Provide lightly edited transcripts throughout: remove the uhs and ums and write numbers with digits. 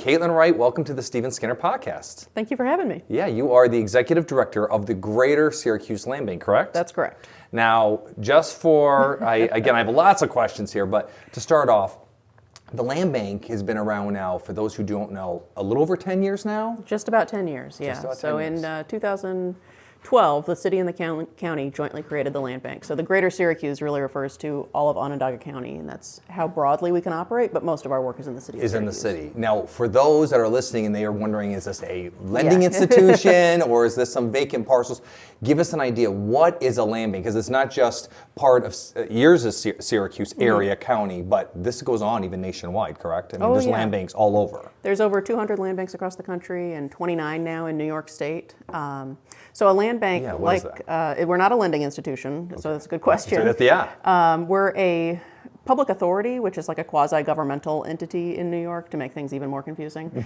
Katelyn Wright, welcome to the Stephen Skinner podcast. Thank you for having me. Yeah, you are the executive director of the Greater Syracuse Land Bank, correct? That's correct. Now, just for, I have lots of questions here, but to start off, the Land Bank has been around now, for those who don't know, a little over 10 years now? Just about 10 years, yeah. Just about 10 so years. in 2012, the city and the county jointly created the Land Bank. So the Greater Syracuse really refers to all of Onondaga County, and that's how broadly we can operate, but most of our work is in the city of Syracuse. In the city. Now, for those that are listening and they are wondering, is this a lending institution or is this some vacant parcels? Give us an idea. What is a land bank? Because it's not just part of years of Syracuse area, county, but this goes on even nationwide, correct? I mean, there's land banks all over. There's over 200 land banks across the country and 29 now in New York State. So a land bank, we're not a lending institution, so that's a good question. We're a public authority, which is like a quasi-governmental entity in New York to make things even more confusing.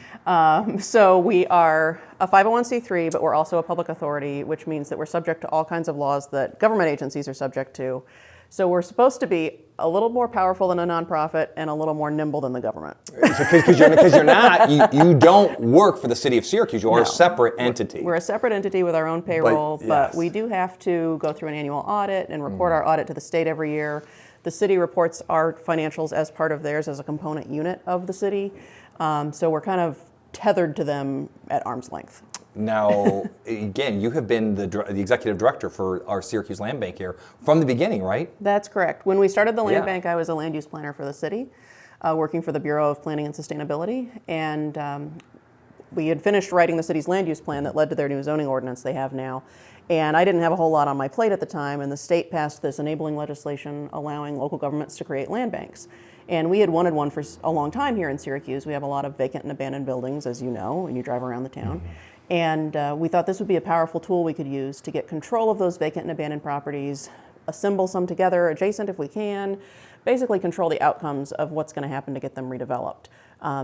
So we are a 501c3, but we're also a public authority, which means that we're subject to all kinds of laws that government agencies are subject to. So we're supposed to be a little more powerful than a nonprofit and a little more nimble than the government. Because you're not, you don't work for the city of Syracuse. You are a separate entity. We're a separate entity with our own payroll, but we do have to go through an annual audit and report our audit to the state every year. The city reports our financials as part of theirs as a component unit of the city. So we're kind of tethered to them at arm's length. Now, again, you have been the executive director for our Syracuse Land Bank here from the beginning, right? That's correct. When we started the Land Bank, I was a land use planner for the city, working for the Bureau of Planning and Sustainability. And we had finished writing the city's land use plan that led to their new zoning ordinance they have now. And I didn't have a whole lot on my plate at the time, and the state passed this enabling legislation allowing local governments to create land banks. And we had wanted one for a long time here in Syracuse. We have a lot of vacant and abandoned buildings, as you know, when you drive around the town. And we thought this would be a powerful tool we could use to get control of those vacant and abandoned properties, assemble some together adjacent if we can, basically control the outcomes of what's going to happen to get them redeveloped.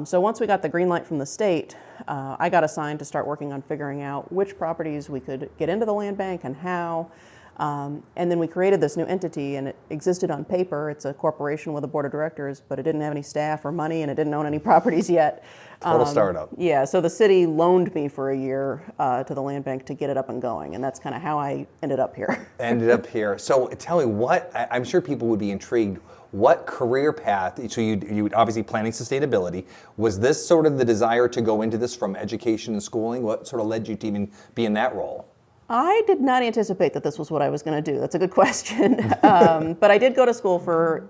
So once we got the green light from the state, I got assigned to start working on figuring out which properties we could get into the land bank and how. And then we created this new entity, and it existed on paper. It's a corporation with a board of directors, but it didn't have any staff or money, and it didn't own any properties yet. Total startup. Yeah, so the city loaned me for a year to the land bank to get it up and going, and that's kind of how I ended up here. So tell me I'm sure people would be intrigued, what career path, so you obviously planning sustainability, was this sort of the desire to go into this from education and schooling? What sort of led you to even be in that role? I did not anticipate that this was what I was going to do. That's a good question. But I did go to school for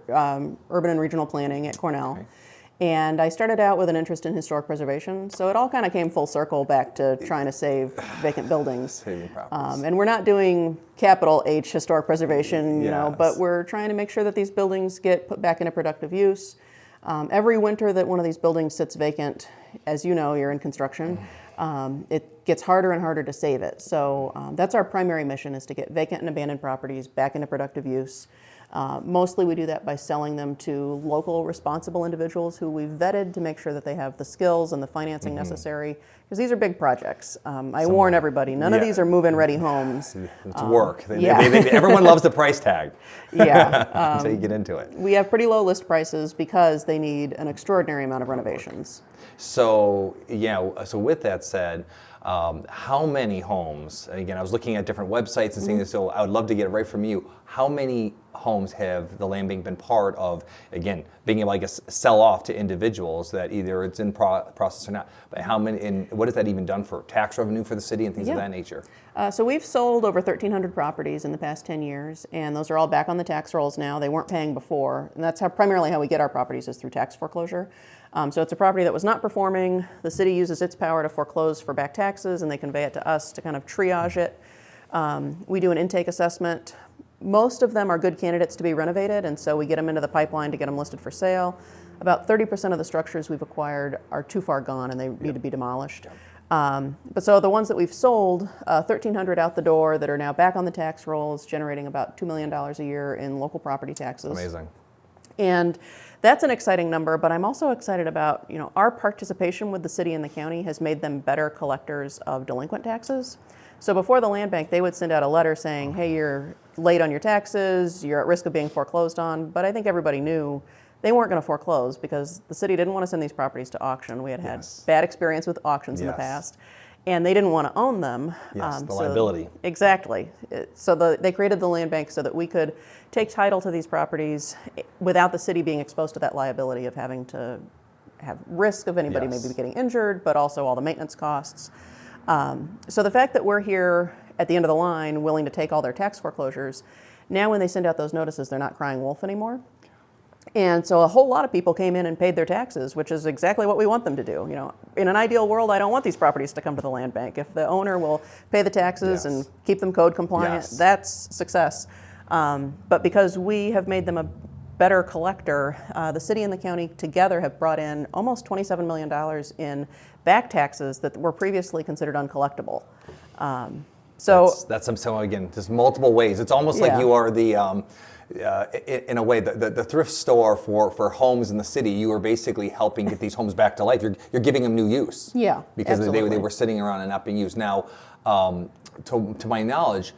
urban and regional planning at Cornell. Okay. And I started out with an interest in historic preservation. So it all kind of came full circle back to trying to save vacant buildings. Saving properties. And we're not doing capital H historic preservation, you know, but we're trying to make sure that these buildings get put back into productive use. Every winter that one of these buildings sits vacant, as you know, you're in construction, it gets harder and harder to save it. So that's our primary mission, is to get vacant and abandoned properties back into productive use. Mostly we do that by selling them to local responsible individuals who we've vetted to make sure that they have the skills and the financing necessary, because these are big projects. I warn everybody, none of these are move-in ready homes. It's work. Everyone loves the price tag. Until you get into it. We have pretty low list prices because they need an extraordinary amount of renovations. So with that said, how many homes, and again, I was looking at different websites and seeing this, so I would love to get it right from you. How many homes have the land bank been part of, again, being able, I guess, sell off to individuals that either it's in process or not, but how many, and what has that even done for tax revenue for the city and things of that nature? So we've sold over 1,300 properties in the past 10 years, and those are all back on the tax rolls now. They weren't paying before, and that's primarily how we get our properties, is through tax foreclosure. So it's a property that was not performing. The city uses its power to foreclose for back taxes, and they convey it to us to kind of triage it. We do an intake assessment. Most of them are good candidates to be renovated, and so we get them into the pipeline to get them listed for sale. About 30% of the structures we've acquired are too far gone and they need to be demolished. But so the ones that we've sold, 1,300 out the door that are now back on the tax rolls, generating about $2 million a year in local property taxes. Amazing. And that's an exciting number, but I'm also excited about, our participation with the city and the county has made them better collectors of delinquent taxes. So before the land bank, they would send out a letter saying, hey, you're late on your taxes, you're at risk of being foreclosed on. But I think everybody knew they weren't going to foreclose because the city didn't want to send these properties to auction. We had Yes. bad experience with auctions in the Yes. past, and they didn't want to own them. Yes, the liability. Exactly. So they created the land bank so that we could take title to these properties without the city being exposed to that liability of having to have risk of anybody Yes. maybe getting injured, but also all the maintenance costs. So the fact that we're here at the end of the line willing to take all their tax foreclosures, now when they send out those notices, they're not crying wolf anymore. And so a whole lot of people came in and paid their taxes, which is exactly what we want them to do. You know, in an ideal world, I don't want these properties to come to the land bank. If the owner will pay the taxes Yes. and keep them code compliant, Yes. that's success. But because we have made them a better collector, the city and the county together have brought in almost $27 million in back taxes that were previously considered uncollectible. That's so again, just multiple ways. It's almost like Yeah. you are the, in a way, the thrift store for homes in the city. You are basically helping get these homes back to life. You're giving them new use. Yeah, because they absolutely. were sitting around and not being used. Now, to my knowledge,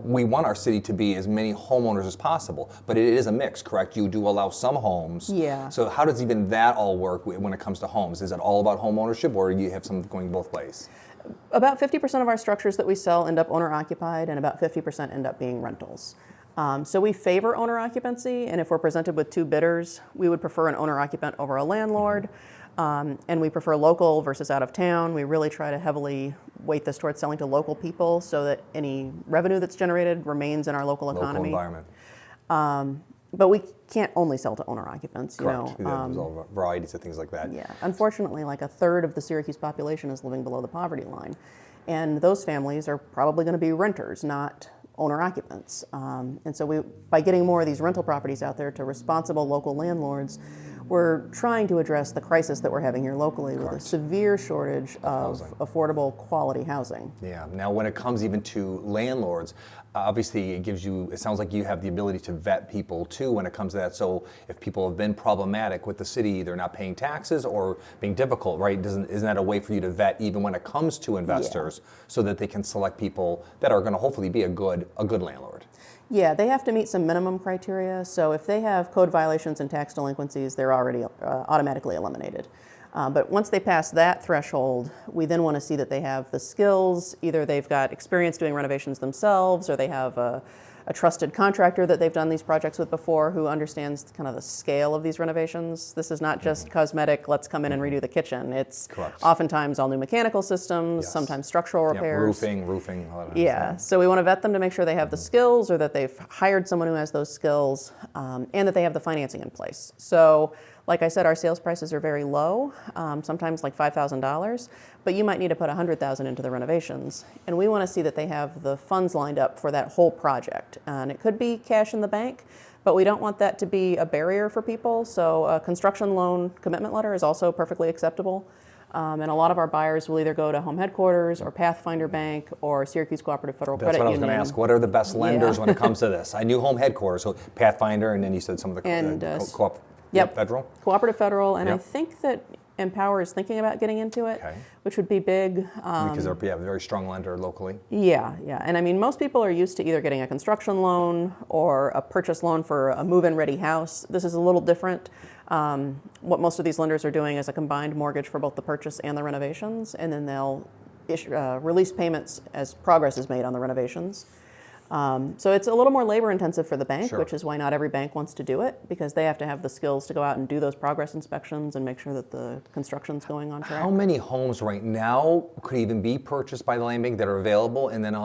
we want our city to be as many homeowners as possible, but it is a mix, correct? You do allow some homes. Yeah. So how does even that all work when it comes to homes? Is it all about home ownership, or do you have some going both ways? About 50% of our structures that we sell end up owner occupied, and about 50% end up being rentals. So we favor owner occupancy, and if we're presented with two bidders, we would prefer an owner occupant over a landlord. And we prefer local versus out of town. We really try to heavily weight this towards selling to local people so that any revenue that's generated remains in our local economy. Local environment. But we can't only sell to owner occupants. Correct. You know, There's all varieties of things like that. yeah, unfortunately, like a third of the Syracuse population is living below the poverty line. And those families are probably going to be renters, not owner occupants. And so by getting more of these rental properties out there to responsible local landlords, we're trying to address the crisis that we're having here locally with a severe shortage of housing. affordable quality housing. Yeah. Now, when it comes even to landlords, obviously it sounds like you have the ability to vet people too when it comes to that. So if people have been problematic with the city, either not paying taxes or being difficult, right? Isn't that a way for you to vet even when it comes to investors so that they can select people that are going to hopefully be a good landlord? Yeah, they have to meet some minimum criteria. So if they have code violations and tax delinquencies, they're already automatically eliminated. But once they pass that threshold, we then want to see that they have the skills. Either they've got experience doing renovations themselves, or they have a trusted contractor that they've done these projects with before who understands kind of the scale of these renovations. This is not just cosmetic, let's come in and redo the kitchen. It's Correct. oftentimes all new mechanical systems, Yes. sometimes structural Yeah, repairs. roofing. All that Yeah, so we want to vet them to make sure they have the skills or that they've hired someone who has those skills and that they have the financing in place. So, like I said, our sales prices are very low, sometimes like $5,000, but you might need to put $100,000 into the renovations. And we want to see that they have the funds lined up for that whole project. And it could be cash in the bank, but we don't want that to be a barrier for people. So a construction loan commitment letter is also perfectly acceptable. And a lot of our buyers will either go to Home Headquarters or Pathfinder Bank or Syracuse Cooperative Federal That's Credit what I was Union. going to ask. What are the best lenders when it comes to this? I knew Home Headquarters, so Pathfinder, and then you said some of the And, co-op Federal? Cooperative Federal, and I Yep. think that Empower is thinking about getting into it, Okay. which would be big. Because they're a very strong lender locally. Yeah. And I mean, most people are used to either getting a construction loan or a purchase loan for a move-in ready house. This is a little different. What most of these lenders are doing is a combined mortgage for both the purchase and the renovations, and then they'll release payments as progress is made on the renovations. So it's a little more labor intensive for the bank, Sure. which is why not every bank wants to do it, because they have to have the skills to go out and do those progress inspections and make sure that the construction's going on track. How many homes right now could even be purchased by the land bank that are available? And then do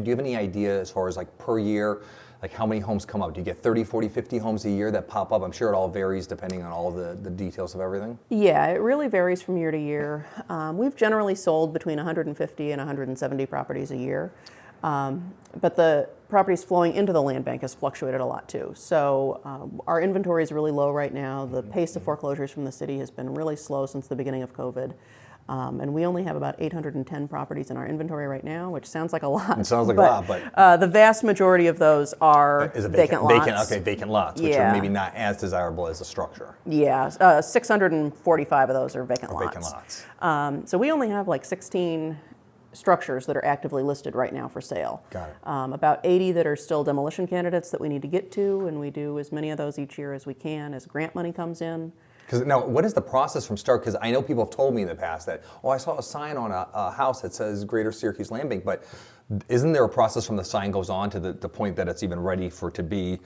you have any idea as far as like per year, like how many homes come up? Do you get 30, 40, 50 homes a year that pop up? I'm sure it all varies depending on all the details of everything. Yeah, it really varies from year to year. We've generally sold between 150 and 170 properties a year. But the properties flowing into the land bank has fluctuated a lot too. So our inventory is really low right now. The pace of foreclosures from the city has been really slow since the beginning of COVID. And we only have about 810 properties in our inventory right now, which sounds like a lot. It sounds like a lot, but the vast majority of those are vacant lots. Vacant lots, which Yeah. are maybe not as desirable as a structure. Yeah, 645 of those are vacant lots. Vacant lots. So we only have like 16 structures that are actively listed right now for sale. Got it. About 80 that are still demolition candidates that we need to get to, and we do as many of those each year as we can as grant money comes in. Because now, what is the process from start? Because I know people have told me in the past that, oh, I saw a sign on a house that says Greater Syracuse Land Bank, but isn't there a process from the sign goes on to the point that it's even ready for to be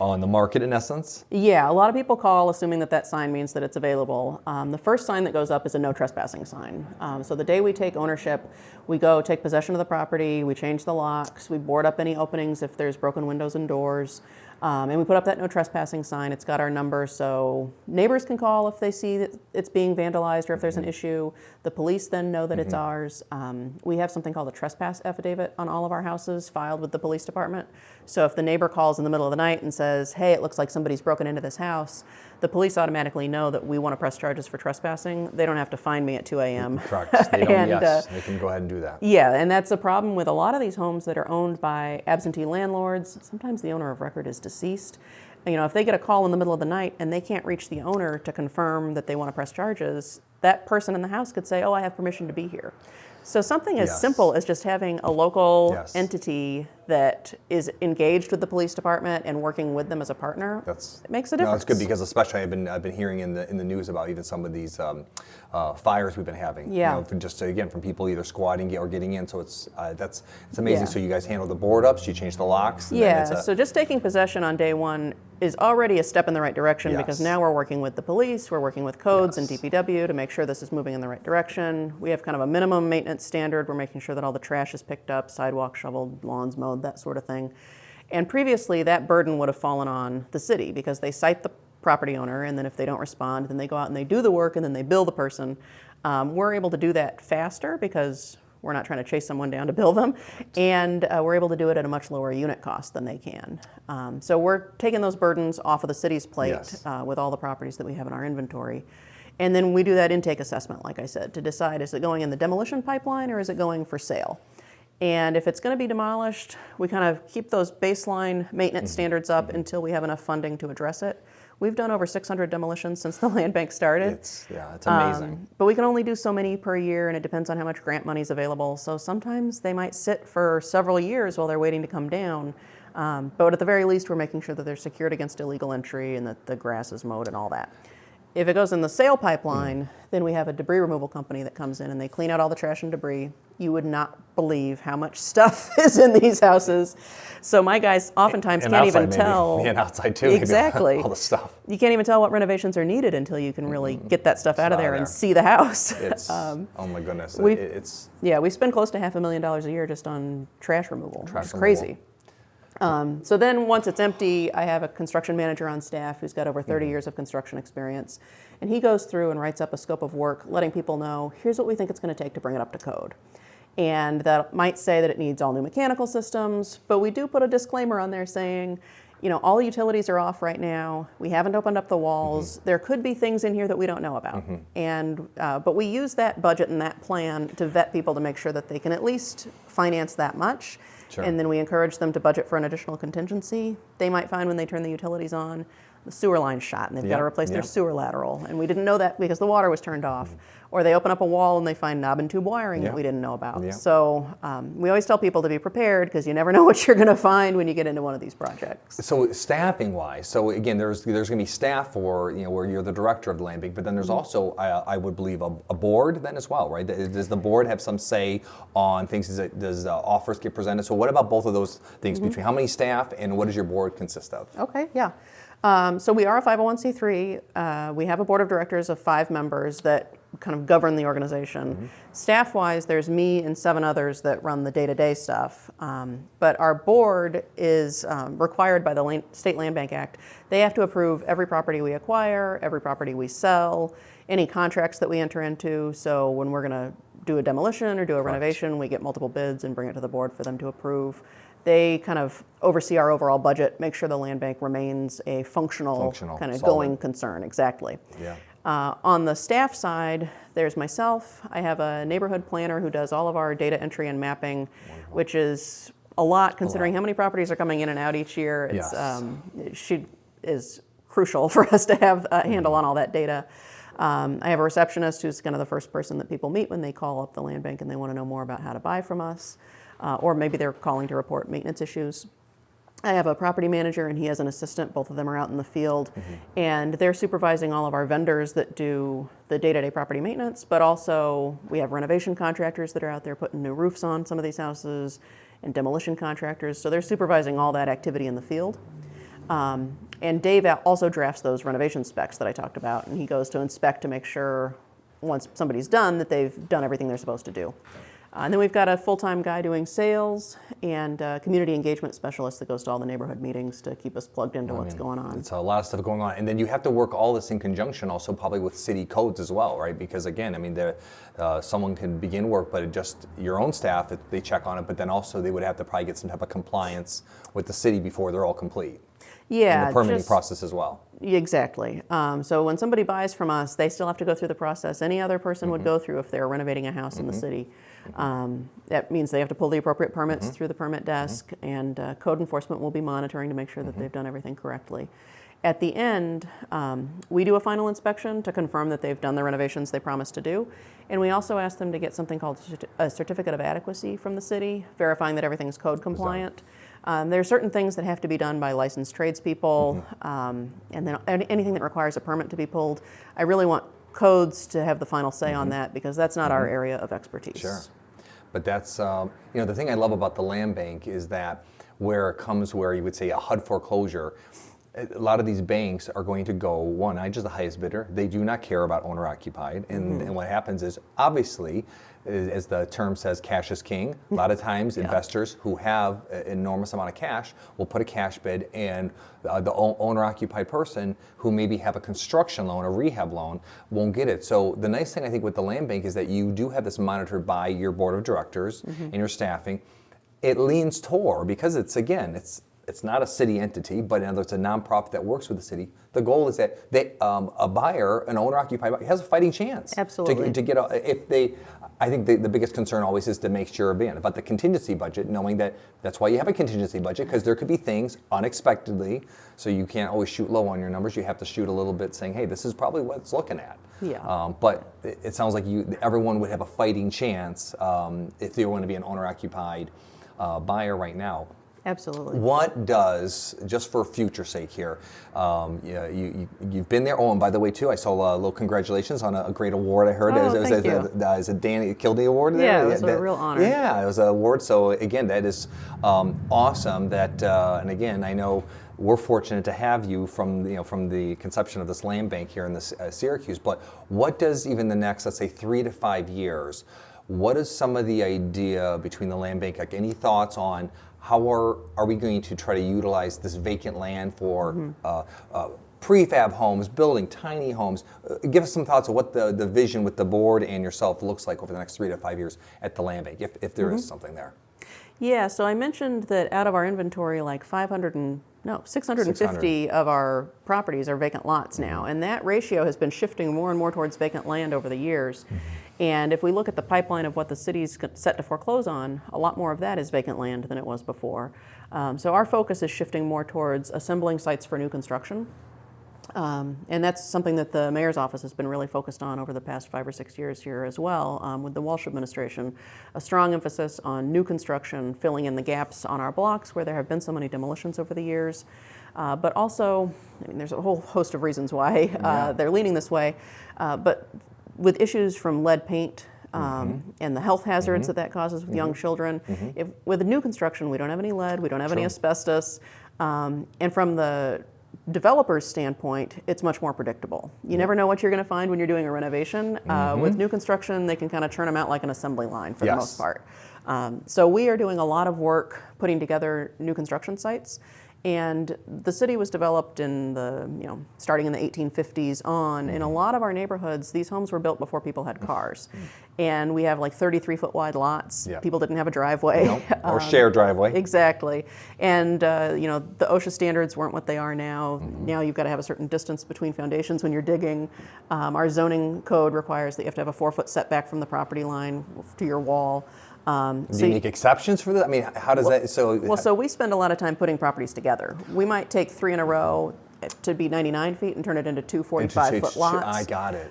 on the market in essence? Yeah, a lot of people call assuming that sign means that it's available. The first sign that goes up is a no trespassing sign. So the day we take ownership, we go take possession of the property, we change the locks, we board up any openings if there's broken windows and doors, and we put up that no trespassing sign. It's got our number, so neighbors can call if they see that it's being vandalized or if there's an issue. The police then know that it's ours. We have something called a trespass affidavit on all of our houses filed with the police department. So if the neighbor calls in the middle of the night and says, hey, it looks like somebody's broken into this house, the police automatically know that we want to press charges for trespassing. They don't have to find me at 2 a.m. Correct. They don't, yes, they can go ahead and do that. Yeah, and that's a problem with a lot of these homes that are owned by absentee landlords. Sometimes the owner of record is deceased. You know, if they get a call in the middle of the night and they can't reach the owner to confirm that they want to press charges, that person in the house could say, oh, I have permission to be here. So something as simple as just having a local entity that is engaged with the police department and working with them as a partner, it makes a difference. No, it's good because especially I've been hearing in the news about even some of these fires we've been having. Yeah. You know, just again from people either squatting or getting in. So it's amazing. So you guys handle the board ups, you change the locks. And yeah. So just taking possession on day one is already a step in the right direction because now we're working with the police, we're working with codes and DPW to make sure this is moving in the right direction. We have kind of a minimum maintenance standard. We're making sure that all the trash is picked up, sidewalks shoveled, lawns mowed, that sort of thing. And previously that burden would have fallen on the city because they cite the property owner, and then if they don't respond, then they go out and they do the work and then they bill the person. We're able to do that faster because we're not trying to chase someone down to bill them, and we're able to do it at a much lower unit cost than they can. So we're taking those burdens off of the city's plate with all the properties that we have in our inventory. And then we do that intake assessment, like I said, to decide is it going in the demolition pipeline or is it going for sale? And if it's going to be demolished, we kind of keep those baseline maintenance standards up until we have enough funding to address it. We've done over 600 demolitions since the land bank started. It's amazing. But we can only do so many per year, and it depends on how much grant money is available. So sometimes they might sit for several years while they're waiting to come down. But at the very least, we're making sure that they're secured against illegal entry and that the grass is mowed and all that. If it goes in the sale pipeline, then we have a debris removal company that comes in and they clean out all the trash and debris. You would not believe how much stuff is in these houses. So my guys oftentimes can't even tell. And outside too. Exactly. All the stuff. You can't even tell what renovations are needed until you can really get that stuff out of there and see the house. It's, oh my goodness. We spend close to $500,000 a year just on trash removal. It's crazy. So then once it's empty, I have a construction manager on staff who's got over 30 years of construction experience. And he goes through and writes up a scope of work, letting people know, here's what we think it's going to take to bring it up to code. And that might say that it needs all new mechanical systems, but we do put a disclaimer on there saying, you know, all the utilities are off right now. We haven't opened up the walls. There could be things in here that we don't know about. And but we use that budget and that plan to vet people to make sure that they can at least finance that much. And then we encourage them to budget for an additional contingency. They might find when they turn the utilities on, the sewer line's shot and they've got to replace their sewer lateral. And we didn't know that because the water was turned off. Or they open up a wall and they find knob and tube wiring that we didn't know about. So we always tell people to be prepared because you never know what you're going to find when you get into one of these projects. So staffing wise, so again, there's going to be staff for, you know, where you're the director of the land bank, but then there's also, I would believe, a board then as well, right? Does the board have some say on things? Does offers get presented? So what about both of those things between how many staff and what does your board consist of? Okay, yeah. So we are a 501c3. We have a board of directors of 5 members that kind of govern the organization. Staff-wise, there's me and 7 others that run the day-to-day stuff. But our board is required by the State Land Bank Act. They have to approve every property we acquire, every property we sell, any contracts that we enter into. So when we're going to do a demolition or do a renovation, we get multiple bids and bring it to the board for them to approve. They kind of oversee our overall budget, make sure the land bank remains a functional kind of going concern. Exactly. Yeah. On the staff side, there's myself. I have a neighborhood planner who does all of our data entry and mapping, which is a lot considering how many properties are coming in and out each year. It's, she is crucial for us to have a handle on all that data. I have a receptionist who's kind of the first person that people meet when they call up the land bank and they want to know more about how to buy from us, or maybe they're calling to report maintenance issues. I have a property manager and he has an assistant. Both of them are out in the field, and they're supervising all of our vendors that do the day-to-day property maintenance, but also we have renovation contractors that are out there putting new roofs on some of these houses, and demolition contractors. So they're supervising all that activity in the field. And Dave also drafts those renovation specs that I talked about, and he goes to inspect to make sure once somebody's done that they've done everything they're supposed to do. And then we've got a full-time guy doing sales and a community engagement specialist that goes to all the neighborhood meetings to keep us plugged into what's going on. It's a lot of stuff going on. And then you have to work all this in conjunction also probably with city codes as well, right? Because again, I mean, someone can begin work, but it just your own staff, they check on it, but then also they would have to probably get some type of compliance with the city before they're all complete. Yeah. And the permitting process as well. Exactly. So when somebody buys from us, they still have to go through the process any other person would go through if they're renovating a house in the city. That means they have to pull the appropriate permits through the permit desk, and code enforcement will be monitoring to make sure that they've done everything correctly. At the end, we do a final inspection to confirm that they've done the renovations they promised to do, and we also ask them to get something called a certificate of adequacy from the city, verifying that everything's code compliant. There are certain things that have to be done by licensed tradespeople, and then anything that requires a permit to be pulled. I really want codes to have the final say on that because that's not our area of expertise. Sure. But that's, the thing I love about the land bank is that where you would say a HUD foreclosure, a lot of these banks are going to go, one, not just the highest bidder. They do not care about owner occupied. And what happens is, obviously, as the term says, cash is king. A lot of times investors who have an enormous amount of cash will put a cash bid, and the owner occupied person who maybe have a construction loan, a rehab loan, won't get it. So the nice thing I think with the land bank is that you do have this monitored by your board of directors and your staffing. It leans toward, because it's not a city entity, but it's a nonprofit that works with the city. The goal is that a buyer, an owner-occupied buyer, has a fighting chance. Absolutely. To get I think the biggest concern always is to make sure about the contingency budget, knowing that that's why you have a contingency budget, because there could be things unexpectedly, so you can't always shoot low on your numbers. You have to shoot a little bit, saying, hey, this is probably what it's looking at. Yeah. But it sounds like everyone would have a fighting chance if they were going to be an owner-occupied buyer right now. Absolutely. What does, just for future sake here, you've been there. Oh, and by the way, too, I saw a little congratulations on a great award I heard. Thank you. Is it Danny Kildee Award there? Yeah, it was a real honor. Yeah, it was an award. So again, that is awesome. And again, I know we're fortunate to have you from the conception of this land bank here in this Syracuse. But what does even the next, let's say, 3 to 5 years, what is some of the idea between the land bank? Like, any thoughts on how are we going to try to utilize this vacant land for prefab homes, building tiny homes? Give us some thoughts of what the vision with the board and yourself looks like over the next 3 to 5 years at the land bank, if there is something there. Yeah, so I mentioned that out of our inventory, like 650 of our properties are vacant lots now, and that ratio has been shifting more and more towards vacant land over the years. And if we look at the pipeline of what the city's set to foreclose on, a lot more of that is vacant land than it was before. So our focus is shifting more towards assembling sites for new construction. And that's something that the mayor's office has been really focused on over the past 5 or 6 years here as well, with the Walsh administration. A strong emphasis on new construction, filling in the gaps on our blocks where there have been so many demolitions over the years. But also, there's a whole host of reasons why they're leaning this way. But with issues from lead paint and the health hazards that causes with young children, with the new construction, we don't have any lead, we don't have any asbestos. And from the developer's standpoint, it's much more predictable. You never know what you're going to find when you're doing a renovation. With new construction, they can kind of churn them out like an assembly line for the most part. So we are doing a lot of work putting together new construction sites. And the city was developed in starting in the 1850s on. In a lot of our neighborhoods, these homes were built before people had cars. And we have like 33-foot wide lots. People didn't have a driveway. Nope. Or shared driveway. Exactly. And, the OSHA standards weren't what they are now. Now you've got to have a certain distance between foundations when you're digging. Our zoning code requires that you have to have a 4-foot setback from the property line to your wall. Do you make exceptions for that? I mean, how does that? So we spend a lot of time putting properties together. We might take 3 in a row. to be 99 feet and turn it into two 45-foot lots. I got it.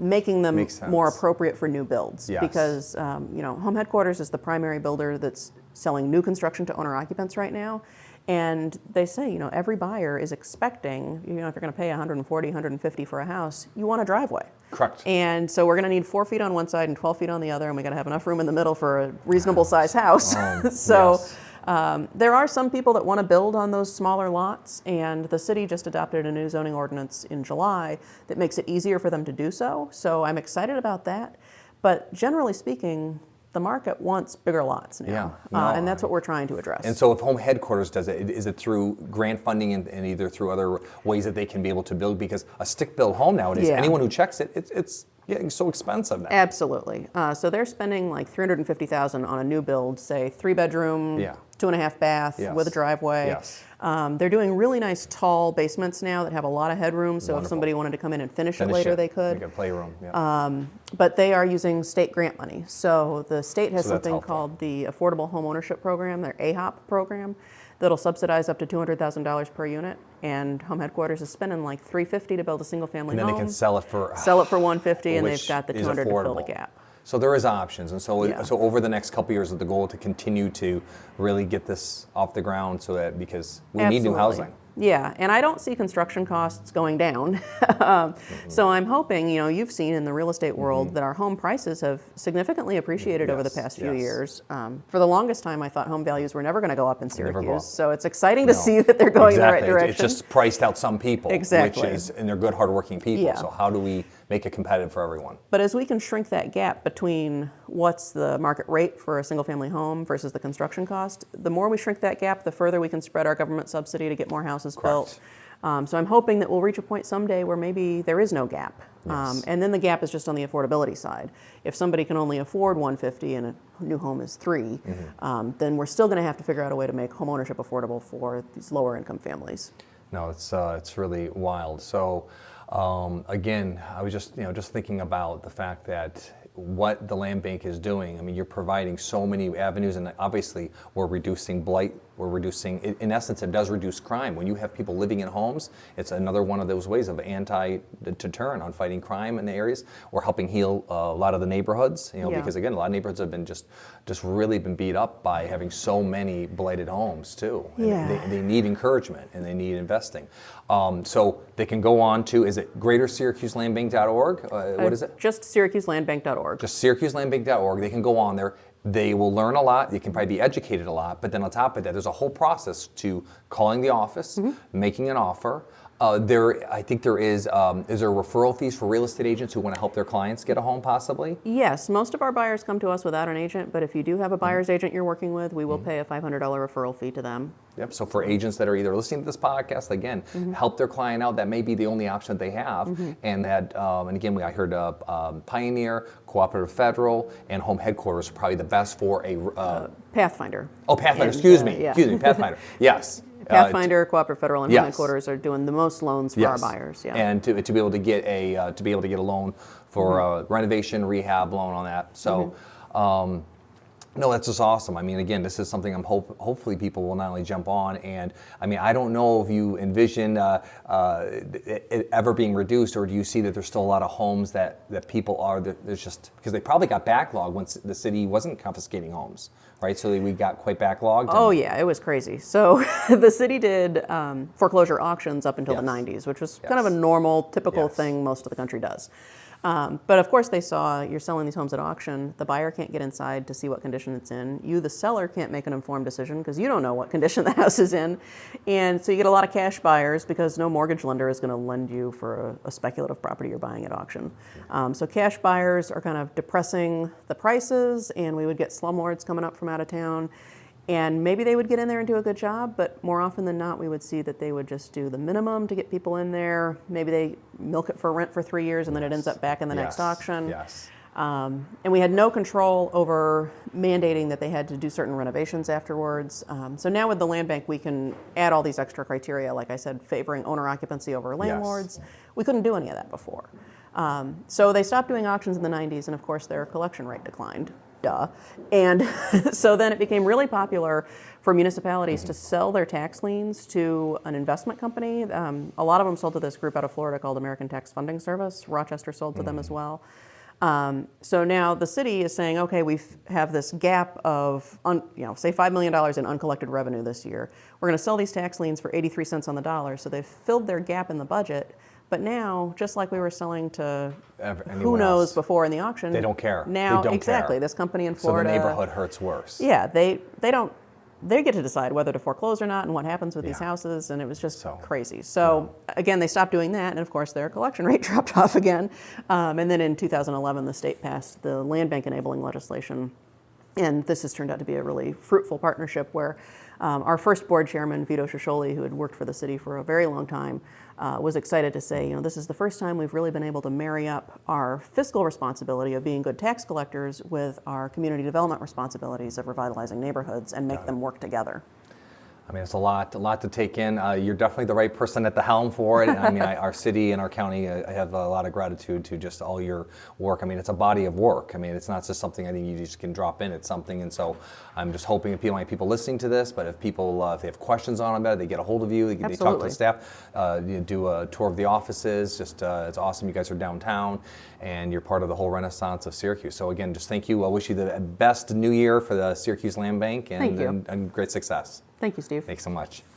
Making them Makes sense. more appropriate for new builds. Yes. Because, Home Headquarters is the primary builder that's selling new construction to owner occupants right now. And they say, every buyer is expecting, if you're going to pay $140, $150 for a house, you want a driveway. Correct. And so we're going to need 4 feet on one side and 12 feet on the other, and we got to have enough room in the middle for a reasonable size house. Yes. There are some people that want to build on those smaller lots, and the city just adopted a new zoning ordinance in July that makes it easier for them to do so. So I'm excited about that. But generally speaking, the market wants bigger lots now. Yeah, no, and that's what we're trying to address. And so if Home Headquarters does it, is it through grant funding and either through other ways that they can be able to build? Because a stick-built home nowadays, Yeah. anyone who checks it, it's getting so expensive now. Absolutely. So they're spending like $350,000 on a new build, say 3-bedroom, Yeah. 2.5 bath Yes. with a driveway. Yes. They're doing really nice tall basements now that have a lot of headroom. So if Wonderful. somebody wanted to come in and finish it later, they could. Make a playroom. Yeah. But they are using state grant money. So the state has So that's something helpful. called the Affordable Home Ownership Program, their AHOP program, that'll subsidize up to $200,000 per unit. And Home Headquarters is spending like $350 to build a single family And then home. they can sell it for $150, and they've which got the is 200 to fill the affordable. gap. So there is options, and so Yeah. so over the next couple of years, is the goal to continue to really get this off the ground, so that because we need new Absolutely. housing. Yeah, and I don't see construction costs going down. So I'm hoping, you've seen in the real estate world that our home prices have significantly appreciated over the Yes, past few yes. years. For the longest time, I thought home values were never going to go up in Never go up. Syracuse. So it's exciting to No. see that they're going in the right Exactly. direction. It's just priced out some people, Exactly. and they're good, hardworking people. Yeah. So how do we make it competitive for everyone? But as we can shrink that gap between what's the market rate for a single-family home versus the construction cost, the more we shrink that gap, the further we can spread our government subsidy to get more houses built. So I'm hoping that we'll reach a point someday where maybe there is no gap. Yes. And then the gap is just on the affordability side. If somebody can only afford $150 and a new home is $3, then we're still going to have to figure out a way to make home ownership affordable for these lower income families. No, it's really wild. So again, I was just thinking about the fact that what the land bank is doing. I mean, you're providing so many avenues, and obviously we're reducing blight. We're reducing, in essence, it does reduce crime. When you have people living in homes, it's another one of those ways of anti-deterrent on fighting crime in the areas. We're helping heal a lot of the neighborhoods, Yeah. because again, a lot of neighborhoods have been just really been beat up by having so many blighted homes too. And Yeah. they need encouragement and they need investing. So they can go on to, is it greatersyracuselandbank.org? What is it? Just SyracuseLandBank.org. Just SyracuseLandBank.org. They can go on there. They will learn a lot. They can probably be educated a lot. But then on top of that, there's a whole process to calling the office, making an offer. I think there is there referral fees for real estate agents who want to help their clients get a home possibly? Yes, most of our buyers come to us without an agent, but if you do have a buyer's agent you're working with, we will pay a $500 referral fee to them. Yep. So for agents that are either listening to this podcast, again, help their client out. That may be the only option that they have. And that, and again, I heard Pioneer, Cooperative Federal, and Home Headquarters are probably the best for a Pathfinder. Pathfinder. And, Excuse me, yeah. Pathfinder. Yes. Pathfinder, Cooperative Federal, and yes. Home Headquarters are doing the most loans for our buyers. Yeah. And to be able to get a loan for a renovation, rehab loan on that. So. No, that's just awesome. I mean, again, this is something hopefully people will not only jump on, and I mean, I don't know if you envision it ever being reduced, or do you see that there's still a lot of homes that people are, there's just, because they probably got backlogged once the city wasn't confiscating homes, right? So we got quite backlogged. Oh yeah, it was crazy. So the city did foreclosure auctions up until Yes. the 90s, which was kind of a normal, typical Yes. thing most of the country does. But of course they saw you're selling these homes at auction, the buyer can't get inside to see what condition it's in. You, the seller, can't make an informed decision because you don't know what condition the house is in. And so you get a lot of cash buyers because no mortgage lender is going to lend you for a speculative property you're buying at auction. So cash buyers are kind of depressing the prices, and we would get slumlords coming up from out of town. And maybe they would get in there and do a good job, but more often than not, we would see that they would just do the minimum to get people in there. Maybe they milk it for rent for 3 years, and then it ends up back in the next auction. Yes. And we had no control over mandating that they had to do certain renovations afterwards. So now with the land bank, we can add all these extra criteria, like I said, favoring owner occupancy over landlords. We couldn't do any of that before. So they stopped doing auctions in the 90s, and of course their collection rate declined. duh. And so then it became really popular for municipalities to sell their tax liens to an investment company. A lot of them sold to this group out of Florida called American Tax Funding Service. Rochester sold to them as well. So now the city is saying, okay, we have this gap of, say $5 million in uncollected revenue this year. We're going to sell these tax liens for 83 cents on the dollar. So they've filled their gap in the budget. But now, just like we were selling to who knows before in the auction, they don't care. Now, they don't exactly, care. This company in Florida. So the neighborhood hurts worse. Yeah, they don't. They get to decide whether to foreclose or not and what happens with these houses, and it was just crazy. So again, they stopped doing that, and of course their collection rate dropped off again. And then in 2011, the state passed the Land Bank enabling legislation, and this has turned out to be a really fruitful partnership where our first board chairman, Vito Shosholi, who had worked for the city for a very long time, was excited to say, this is the first time we've really been able to marry up our fiscal responsibility of being good tax collectors with our community development responsibilities of revitalizing neighborhoods and make them work together. I mean, it's a lot to take in. You're definitely the right person at the helm for it. I mean, our city and our county, I have a lot of gratitude to just all your work. I mean, it's a body of work. I mean, it's not just something I think you just can drop in. It's something, and so I'm just hoping if people listening to this, but if people, if they have questions on it, they get a hold of you, they talk to the staff, you do a tour of the offices. Just it's awesome. You guys are downtown, and you're part of the whole renaissance of Syracuse. So again, just thank you. I wish you the best new year for the Syracuse Land Bank, and great success. Thank you, Steve. Thanks so much.